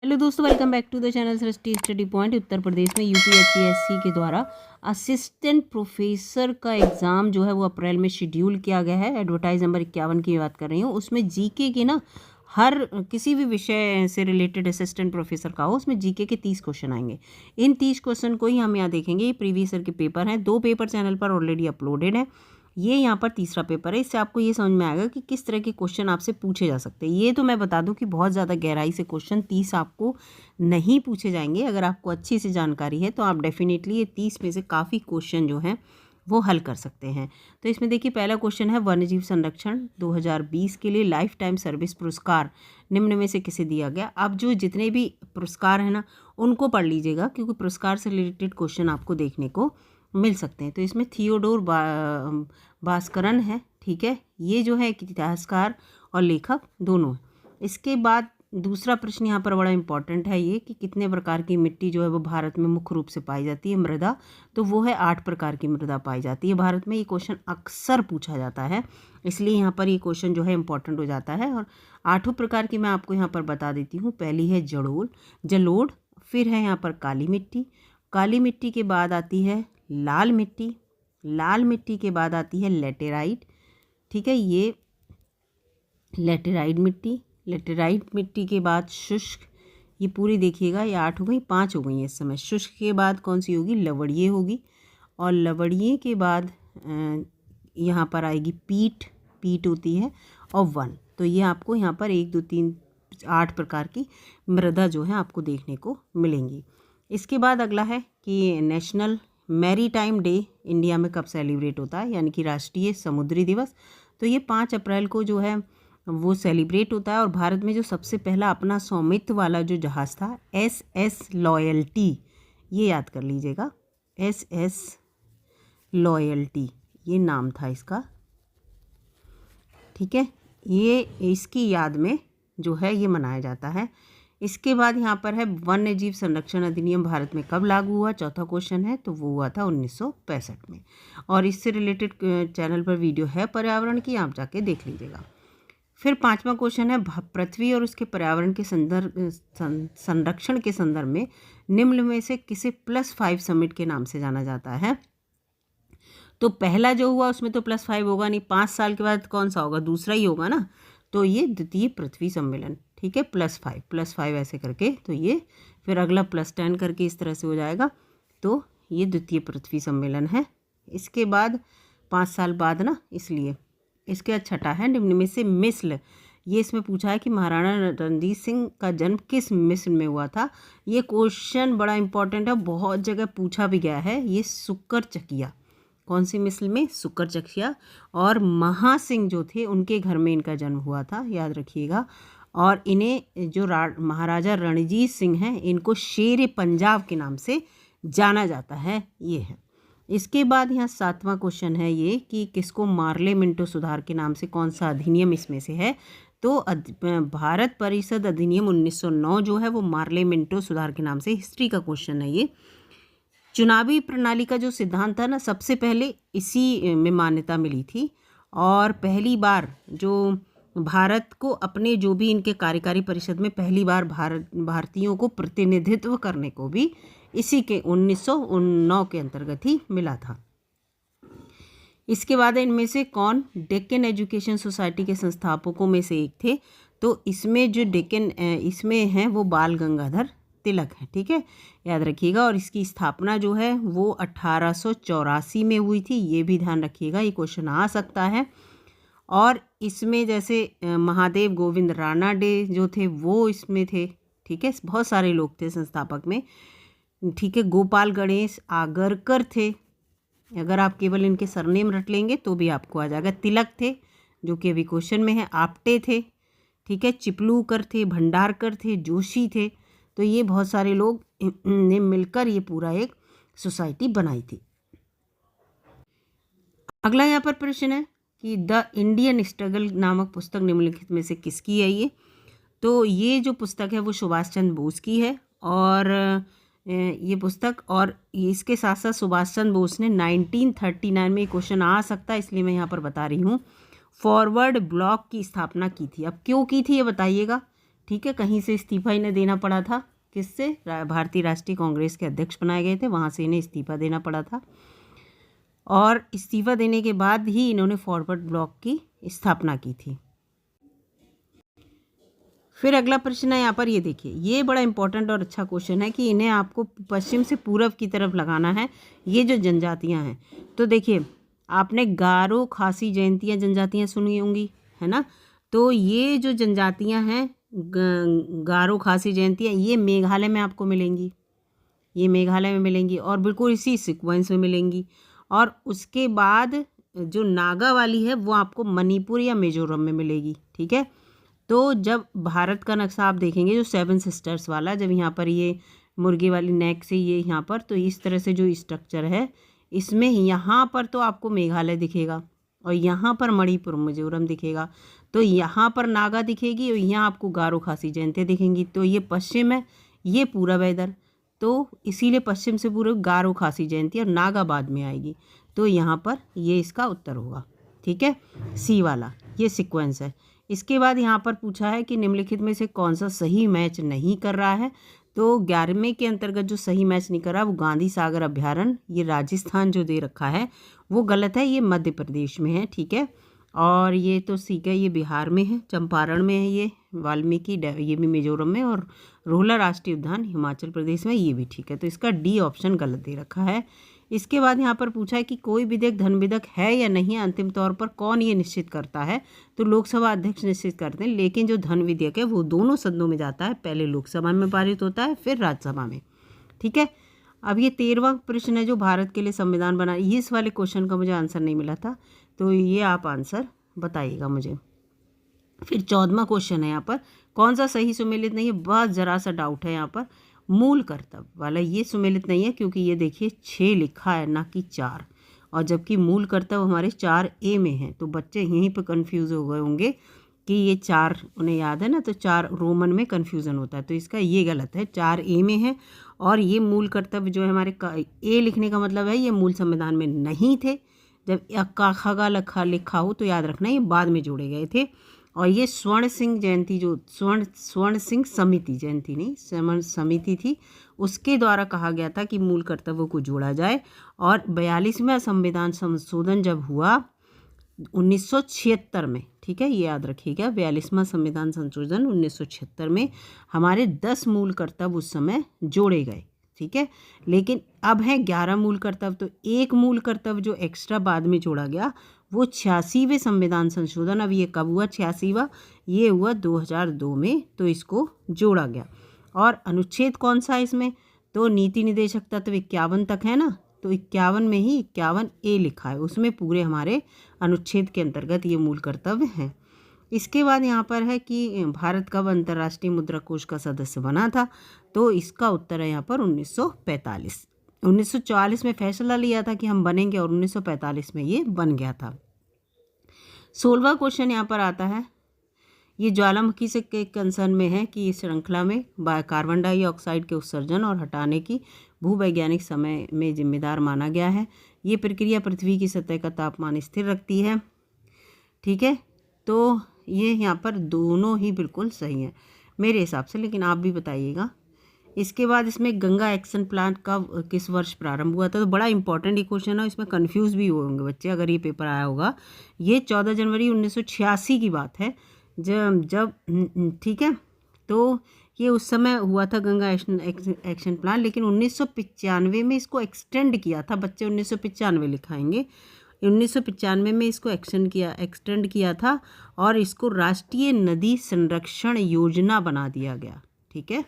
Hello दोस्तों, welcome back to the channel Srishti study point. Uttar Pradesh में UPSC के द्वारा असिस्टेंट प्रोफेसर का एग्ज़ाम जो है वो अप्रैल में शेड्यूल किया गया है। एडवर्टाइज नंबर 51 की बात कर रही हूँ। उसमें जीके के ना हर किसी भी विषय से रिलेटेड असिस्टेंट प्रोफेसर का हो, उसमें जीके के 30 क्वेश्चन आएंगे। इन 30 क्वेश्चन को ही हम यहाँ देखेंगे। ये प्रीवियस ईयर के पेपर हैं, 2 पेपर चैनल पर ऑलरेडी अपलोडेड है। ये यहाँ पर तीसरा पेपर है। इससे आपको ये समझ में आएगा कि किस तरह के क्वेश्चन आपसे पूछे जा सकते हैं। ये तो मैं बता दूं कि बहुत ज़्यादा गहराई से क्वेश्चन 30 आपको नहीं पूछे जाएंगे। अगर आपको अच्छी सी जानकारी है तो आप डेफिनेटली ये 30 में से काफ़ी क्वेश्चन जो हैं वो हल कर सकते हैं। तो इसमें देखिए, पहला क्वेश्चन है वन्यजीव संरक्षण 2020 के लिए लाइफ टाइम सर्विस पुरस्कार निम्न में से किसे दिया गया। अब जो जितने भी पुरस्कार हैं ना, उनको पढ़ लीजिएगा, क्योंकि पुरस्कार से रिलेटेड क्वेश्चन आपको देखने को मिल सकते हैं। तो इसमें थियोडोर भास्करन है, ठीक है। ये जो है एक इतिहासकार और लेखक दोनों हैं। इसके बाद दूसरा प्रश्न यहाँ पर बड़ा इंपॉर्टेंट है, ये कि कितने प्रकार की मिट्टी जो है वो भारत में मुख्य रूप से पाई जाती है, मृदा। तो वो है 8 प्रकार की मृदा पाई जाती है भारत में। ये क्वेश्चन अक्सर पूछा जाता है, इसलिए यहाँ पर ये क्वेश्चन जो है इंपॉर्टेंट हो जाता है। और 8 प्रकार की मैं आपको यहाँ पर बता देती हूँ। पहली है जलोढ़, फिर है यहाँ पर काली मिट्टी के बाद आती है लाल मिट्टी के बाद आती है लेटेराइट, ठीक है। ये लेटेराइट मिट्टी के बाद शुष्क। ये पूरी देखिएगा, ये 8 हो गई, 5 हो गई हैं इस समय। शुष्क के बाद कौन सी होगी, लवड़िये होगी। और लवड़िये के बाद यहाँ पर आएगी पीट होती है, और वन। तो ये आपको यहाँ पर 1 2 3 8 प्रकार की मृदा जो है आपको देखने को मिलेंगी। इसके बाद अगला है कि नेशनल मैरीटाइम डे इंडिया में कब सेलिब्रेट होता है, यानी कि राष्ट्रीय समुद्री दिवस। तो ये 5 अप्रैल को जो है वो सेलिब्रेट होता है। और भारत में जो सबसे पहला अपना स्वामित्व वाला जो जहाज़ था, SS लॉयल्टी, ये याद कर लीजिएगा, SS लॉयल्टी ये नाम था इसका, ठीक है। ये इसकी याद में जो है ये मनाया जाता है। इसके बाद यहाँ पर है वन्य जीव संरक्षण अधिनियम भारत में कब लागू हुआ, चौथा क्वेश्चन है। तो वो हुआ था 1965 में। और इससे रिलेटेड चैनल पर वीडियो है पर्यावरण की, आप जाके देख लीजिएगा। फिर 5वां क्वेश्चन है पृथ्वी और उसके पर्यावरण के संरक्षण के संदर्भ में निम्न में से किसे +5 समिट के नाम से जाना जाता है। तो पहला जो हुआ उसमें तो +5 होगा नहीं, 5 साल के बाद कौन सा होगा, दूसरा ही होगा ना। तो ये द्वितीय पृथ्वी सम्मेलन, ठीक है, +5 ऐसे करके। तो ये फिर अगला +10 करके इस तरह से हो जाएगा। तो ये द्वितीय पृथ्वी सम्मेलन है। इसके बाद 5 साल बाद ना, इसलिए इसके बाद छठा है निम्न में से मिस्र। ये इसमें पूछा है कि महाराणा रणजीत सिंह का जन्म किस मिस्र में हुआ था। ये क्वेश्चन बड़ा इंपॉर्टेंट है, बहुत जगह पूछा भी गया है। ये सुक्कर चकिया, कौन सी मिस्र में, सुक्कर चकिया। और महासिंह जो थे उनके घर में इनका जन्म हुआ था, याद रखिएगा। और इन्हें जो महाराजा रणजीत सिंह हैं, इनको शेर पंजाब के नाम से जाना जाता है, ये है। इसके बाद यहाँ 7वां क्वेश्चन है ये कि किसको मार्ले मिंटो सुधार के नाम से, कौन सा अधिनियम इसमें से है। तो भारत परिषद अधिनियम 1909 जो है वो मार्ले मिंटो सुधार के नाम से, हिस्ट्री का क्वेश्चन है ये। चुनावी प्रणाली का जो सिद्धांत था ना, सबसे पहले इसी में मान्यता मिली थी। और पहली बार जो भारत को अपने जो भी इनके कार्यकारी परिषद में पहली बार भारतीयों को प्रतिनिधित्व करने को भी इसी के 1909 के अंतर्गत ही मिला था। इसके बाद इनमें से कौन डेक्कन एजुकेशन सोसाइटी के संस्थापकों में से एक थे। तो इसमें जो डेक्कन इसमें हैं वो बाल गंगाधर तिलक है, ठीक है, याद रखिएगा। और इसकी स्थापना जो है वो 1884 में हुई थी, ये भी ध्यान रखिएगा, ये क्वेश्चन आ सकता है। और इसमें जैसे महादेव गोविंद रानाडे जो थे वो इसमें थे, ठीक है, बहुत सारे लोग थे संस्थापक में, ठीक है। गोपाल गणेश आगरकर थे, अगर आप केवल इनके सरनेम रट लेंगे तो भी आपको आ जाएगा। तिलक थे, जो कि अभी क्वेश्चन में है। आपटे थे, ठीक है, चिपलूकर थे, भंडारकर थे, जोशी थे। तो ये बहुत सारे लोग ने मिलकर ये पूरा एक सोसाइटी बनाई थी। अगला यहाँ पर प्रश्न है कि द इंडियन स्ट्रगल नामक पुस्तक निम्नलिखित में से किसकी है ये। तो ये जो पुस्तक है वो सुभाष चंद्र बोस की है। और ये पुस्तक, और इसके साथ साथ सुभाष चंद्र बोस ने 1939 में क्वेश्चन आ सकता है, इसलिए मैं यहाँ पर बता रही हूँ, फॉरवर्ड ब्लॉक की स्थापना की थी। अब क्यों की थी ये बताइएगा। ठीक है, कहीं से इस्तीफा इन्हें देना पड़ा था, किससे, भारतीय राष्ट्रीय कांग्रेस के अध्यक्ष बनाए गए थे, वहाँ से इन्हें इस्तीफा देना पड़ा था। और इस्तीफा देने के बाद ही इन्होंने फॉरवर्ड ब्लॉक की स्थापना की थी। फिर अगला प्रश्न है यहाँ पर, ये देखिए, ये बड़ा इंपॉर्टेंट और अच्छा क्वेश्चन है कि इन्हें आपको पश्चिम से पूर्व की तरफ लगाना है। ये जो जनजातियाँ हैं, तो देखिए आपने गारो खासी जयंतियाँ जनजातियाँ सुनी होंगी, है ना। तो ये जो जनजातियाँ हैं गारो खासी जयंतियाँ, ये मेघालय में आपको मिलेंगी, ये मेघालय में मिलेंगी और बिल्कुल इसी सीक्वेंस में मिलेंगी। और उसके बाद जो नागा वाली है वो आपको मणिपुर या मिजोरम में मिलेगी, ठीक है। तो जब भारत का नक्शा आप देखेंगे, जो 7 सिस्टर्स वाला, जब यहाँ पर ये मुर्गी वाली नेक से ये यहाँ पर, तो इस तरह से जो स्ट्रक्चर है, इसमें यहाँ पर तो आपको मेघालय दिखेगा और यहाँ पर मणिपुर मिजोरम दिखेगा। तो यहाँ पर नागा दिखेगी और यहाँ आपको गारो खासी जयंतियाँ दिखेंगी। तो ये पश्चिम है, ये पूरब है इधर, तो इसीलिए पश्चिम से पूर्व गारो खासी जयंती और नागा बाद में आएगी। तो यहाँ पर ये इसका उत्तर होगा, ठीक है, सी वाला, ये सीक्वेंस है। इसके बाद यहाँ पर पूछा है कि निम्नलिखित में से कौन सा सही मैच नहीं कर रहा है। तो 11वें के अंतर्गत जो सही मैच नहीं कर रहा वो गांधी सागर अभ्यारण्य, ये राजस्थान जो दे रखा है वो गलत है, ये मध्य प्रदेश में है, ठीक है। और ये तो ठीक है, ये बिहार में है, चंपारण में है, ये वाल्मीकि, ये भी मिजोरम में, और रोहला राष्ट्रीय उद्यान हिमाचल प्रदेश में, ये भी ठीक है। तो इसका डी ऑप्शन गलत दे रखा है। इसके बाद यहाँ पर पूछा है कि कोई विधेयक धन विधेयक है या नहीं, अंतिम तौर पर कौन ये निश्चित करता है। तो लोकसभा अध्यक्ष निश्चित करते हैं, लेकिन जो धन विधेयक है वो दोनों सदनों में जाता है, पहले लोकसभा में पारित होता है फिर राज्यसभा में, ठीक है। अब ये 13वां प्रश्न है, जो भारत के लिए संविधान बना, इस वाले क्वेश्चन का मुझे आंसर नहीं मिला था, तो ये आप आंसर बताइएगा मुझे। फिर 14वां क्वेश्चन है यहाँ पर, कौन सा सही सुमेलित नहीं है, बहुत ज़रा सा डाउट है यहाँ पर, मूल कर्तव्य वाला ये सुमेलित नहीं है, क्योंकि ये देखिए 6 लिखा है ना कि 4, और जबकि मूल कर्तव्य हमारे 4A में है। तो बच्चे यहीं पर कंफ्यूज हो गए होंगे कि ये 4 उन्हें याद है ना, तो 4 रोमन में कन्फ्यूज़न होता है, तो इसका ये गलत है, 4A में है। और ये मूल कर्तव्य जो है हमारे ए लिखने का मतलब है ये मूल संविधान में नहीं थे। जब अक्का खगा लिखा हो तो याद रखना ये बाद में जोड़े गए थे। और ये स्वर्ण सिंह जयंती, जो स्वर्ण सिंह समिति, जयंती नहीं स्वर्ण समिति थी, उसके द्वारा कहा गया था कि मूल कर्तव्यों को जोड़ा जाए। और 42वां संविधान संशोधन जब हुआ 1976 में, ठीक है, ये याद रखिएगा, 42वां संविधान संशोधन 1976 में हमारे 10 मूल कर्तव्य उस समय जोड़े गए, ठीक है। लेकिन अब है 11 मूल कर्तव्य, तो एक मूल कर्तव्य जो एक्स्ट्रा बाद में जोड़ा गया वो 86वें संविधान संशोधन, अब ये कब हुआ 86वां, ये हुआ 2002 में, तो इसको जोड़ा गया। और अनुच्छेद कौन सा है इसमें, तो नीति निदेशक तत्व 51 तक है ना, तो 51 में ही 51A लिखा है, उसमें पूरे हमारे अनुच्छेद के अंतर्गत ये मूल कर्तव्य हैं। इसके बाद यहाँ पर है कि भारत कब अंतर्राष्ट्रीय मुद्रा कोष का सदस्य बना था, तो इसका उत्तर है यहाँ पर 1945। 1944 में फैसला लिया था कि हम बनेंगे और 1945 में ये बन गया था। 16वां क्वेश्चन यहाँ पर आता है, ये ज्वालामुखी से के कंसर्न में है कि इस श्रृंखला में कार्बन डाइऑक्साइड के उत्सर्जन और हटाने की भूवैज्ञानिक समय में जिम्मेदार माना गया है। ये प्रक्रिया पृथ्वी की सतह का तापमान स्थिर रखती है, ठीक है। तो ये यहाँ पर दोनों ही बिल्कुल सही हैं मेरे हिसाब से, लेकिन आप भी बताइएगा। इसके बाद इसमें गंगा एक्शन प्लान कब किस वर्ष प्रारंभ हुआ था, तो बड़ा इंपॉर्टेंट ये क्वेश्चन है, इसमें कंफ्यूज भी होंगे बच्चे अगर ये पेपर आया होगा। ये 14 जनवरी 1986 की बात है, जब ठीक है, तो ये उस समय हुआ था गंगा एक्शन प्लान, लेकिन 1995 में इसको एक्सटेंड किया था, बच्चे 1995 लिखाएंगे, 1995 में इसको एक्सटेंड किया था और इसको राष्ट्रीय नदी संरक्षण योजना बना दिया गया, ठीक है,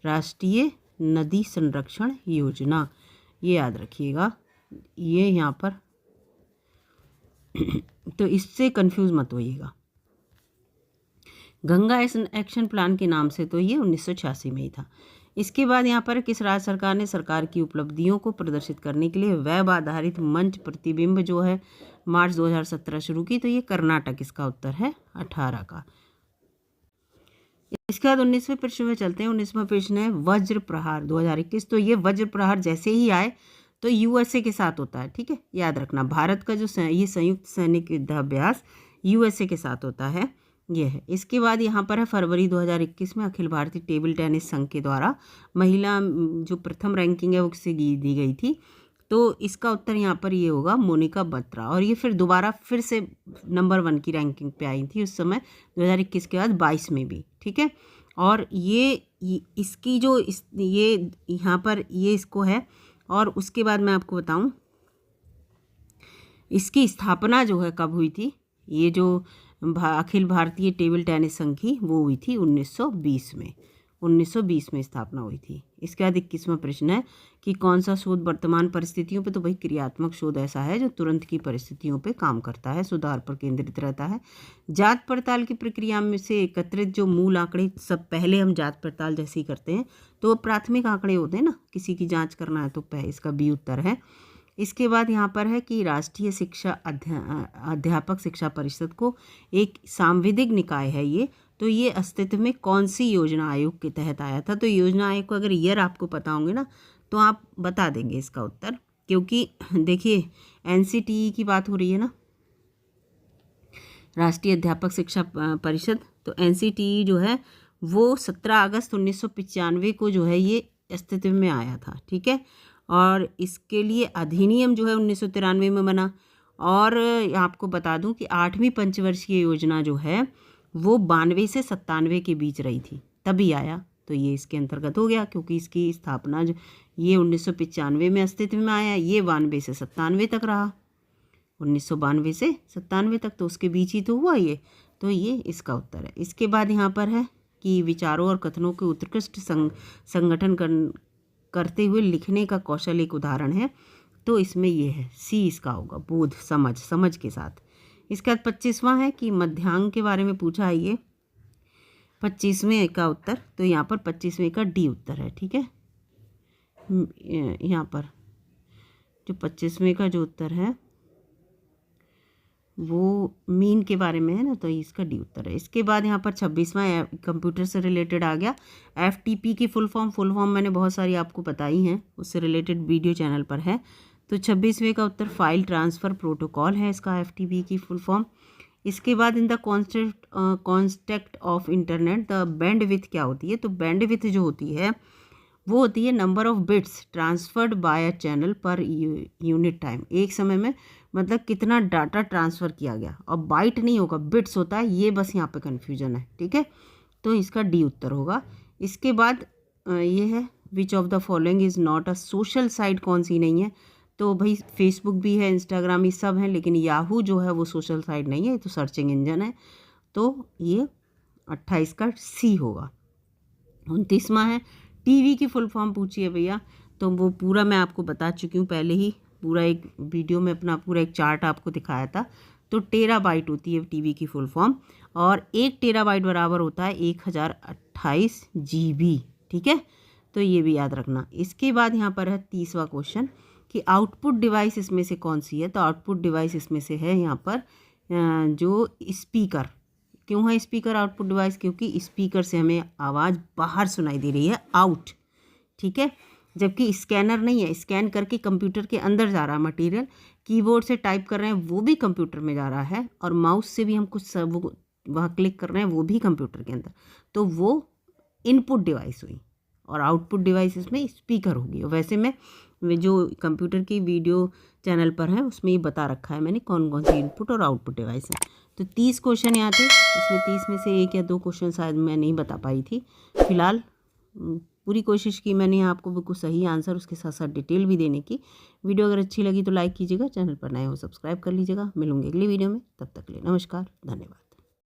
राष्ट्रीय नदी संरक्षण योजना, ये याद रखिएगा, ये यहाँ पर तो इससे कंफ्यूज मत होइएगा। गंगा एक्शन प्लान के नाम से तो ये 1986 में ही था। इसके बाद यहाँ पर किस राज्य सरकार ने सरकार की उपलब्धियों को प्रदर्शित करने के लिए वेब आधारित मंच प्रतिबिंब जो है मार्च 2017 शुरू की, तो ये कर्नाटक इसका उत्तर है 18 का। इसके बाद 19वें प्रश्न में चलते हैं। 19वां प्रश्न है वज्र प्रहार 2021, तो ये वज्र प्रहार जैसे ही आए तो यूएसए के साथ होता है, ठीक है, याद रखना। भारत का जो ये संयुक्त सैनिक युद्धाभ्यास यूएसए के साथ होता है, ये है। इसके बाद यहाँ पर है फरवरी 2021 में अखिल भारतीय टेबल टेनिस संघ के द्वारा महिला जो प्रथम रैंकिंग है वो किसे दी गई थी, तो इसका उत्तर यहाँ पर ये होगा मोनिका बत्रा। और ये फिर दोबारा फिर से नंबर 1 की रैंकिंग पे आई थी उस समय 2021 के बाद 22 में भी, ठीक है। और ये इसकी जो ये यहाँ पर ये इसको है। और उसके बाद मैं आपको बताऊं इसकी स्थापना जो है कब हुई थी, ये जो अखिल भारतीय टेबल टेनिस संघ की वो हुई थी 1920 में। 1920 में स्थापना हुई थी। इसके बाद 21वां प्रश्न है कि कौन सा शोध वर्तमान परिस्थितियों पे, तो भाई क्रियात्मक शोध ऐसा है जो तुरंत की परिस्थितियों पे काम करता है, सुधार पर केंद्रित रहता है। जांच पड़ताल की प्रक्रिया में से एकत्रित जो मूल आंकड़े, सब पहले हम जांच पड़ताल जैसे ही करते हैं तो वो प्राथमिक आंकड़े होते हैं ना, किसी की जाँच करना है तो इसका बी उत्तर है। इसके बाद यहाँ पर है कि राष्ट्रीय शिक्षा अध्यापक शिक्षा परिषद को एक सांविधिक निकाय है ये, तो ये अस्तित्व में कौन सी योजना आयोग के तहत आया था। तो योजना आयोग को अगर ईयर आपको पता होंगे ना तो आप बता देंगे इसका उत्तर, क्योंकि देखिए एनसीटीई की बात हो रही है ना, राष्ट्रीय अध्यापक शिक्षा परिषद। तो एनसीटीई जो है वो 17 अगस्त 1995 को जो है ये अस्तित्व में आया था, ठीक है। और इसके लिए अधिनियम जो है 1993 में बना। और आपको बता दूं कि 8वीं पंचवर्षीय योजना जो है वो 92 से 97 के बीच रही थी, तभी आया, तो ये इसके अंतर्गत हो गया, क्योंकि इसकी स्थापना जो ये 1995 में अस्तित्व में आया, ये 92 से 97 तक रहा, 1992 से 97 तक, तो उसके बीच ही तो हुआ ये, तो ये इसका उत्तर है। इसके बाद यहाँ पर है कि विचारों और कथनों के उत्कृष्ट संगठन करते हुए लिखने का कौशल एक उदाहरण है, तो इसमें ये है सी इसका होगा, बोध, समझ के साथ। इसके बाद 25वां है कि मध्यांक के बारे में पूछा है ये, 25वें का उत्तर, तो यहाँ पर 25वें का डी उत्तर है, ठीक है। यहाँ पर जो 25वें का जो उत्तर है वो मीन के बारे में है ना, तो इसका डी उत्तर है। इसके बाद यहाँ पर 26वां कंप्यूटर से रिलेटेड आ गया। एफटीपी की फुल फॉर्म मैंने बहुत सारी आपको बताई हैं, उससे रिलेटेड वीडियो चैनल पर है। तो 26वें का उत्तर फाइल ट्रांसफ़र प्रोटोकॉल है इसका, एफटीपी की फुल फॉर्म। इसके बाद in the context of internet the bandwidth क्या होती है, तो बैंडविड्थ जो होती है वो होती है number of bits transferred by a channel per unit time, एक समय में मतलब कितना डाटा ट्रांसफ़र किया गया, और बाइट नहीं होगा, बिट्स होता है, ये बस यहाँ पे कन्फ्यूजन है, ठीक है। तो इसका डी उत्तर होगा। इसके बाद ये है which of the following is not a social site, कौन सी नहीं है, तो भाई फेसबुक भी है, इंस्टाग्राम, ये सब हैं, लेकिन याहू जो है वो सोशल साइट नहीं है, ये तो सर्चिंग इंजन है, तो ये 28 का सी होगा। 29वां है टीवी की फुल फॉर्म पूछी है भैया, तो वो पूरा मैं आपको बता चुकी हूँ पहले ही, पूरा एक वीडियो में अपना पूरा एक चार्ट आपको दिखाया था। तो टेराबाइट होती है टीवी की फुल फॉर्म, और 1 टेराबाइट बराबर होता है 1028 GB, ठीक है, तो ये भी याद रखना। इसके बाद यहाँ पर है 30वां क्वेश्चन कि आउटपुट डिवाइस इसमें से कौन सी है, तो आउटपुट डिवाइस इसमें से है यहाँ पर जो स्पीकर। क्यों है स्पीकर आउटपुट डिवाइस, क्योंकि स्पीकर से हमें आवाज़ बाहर सुनाई दे रही है, आउट, ठीक है, जबकि स्कैनर नहीं है, स्कैन करके कंप्यूटर के अंदर जा रहा है मटेरियल, कीबोर्ड से टाइप कर रहे हैं वो भी कंप्यूटर में जा रहा है, और माउस से भी हम कुछ वो वहाँ क्लिक कर रहे हैं वो भी कंप्यूटर के अंदर, तो वो इनपुट डिवाइस हुई, और आउटपुट डिवाइस इसमें स्पीकर होगी। और वैसे में जो कंप्यूटर की वीडियो चैनल पर है उसमें ये बता रखा है मैंने कौन कौन सी इनपुट और आउटपुट डिवाइस हैं। तो 30 क्वेश्चन यहाँ थे, इसमें 30 में से 1 या 2 क्वेश्चन शायद मैं नहीं बता पाई थी। फिलहाल पूरी कोशिश की मैंने आपको बिल्कुल सही आंसर, उसके साथ साथ डिटेल भी देने की। वीडियो अगर अच्छी लगी तो लाइक कीजिएगा, चैनल पर नए हो सब्सक्राइब कर लीजिएगा। मिलूंगी अगली वीडियो में, तब तक के लिए नमस्कार, धन्यवाद।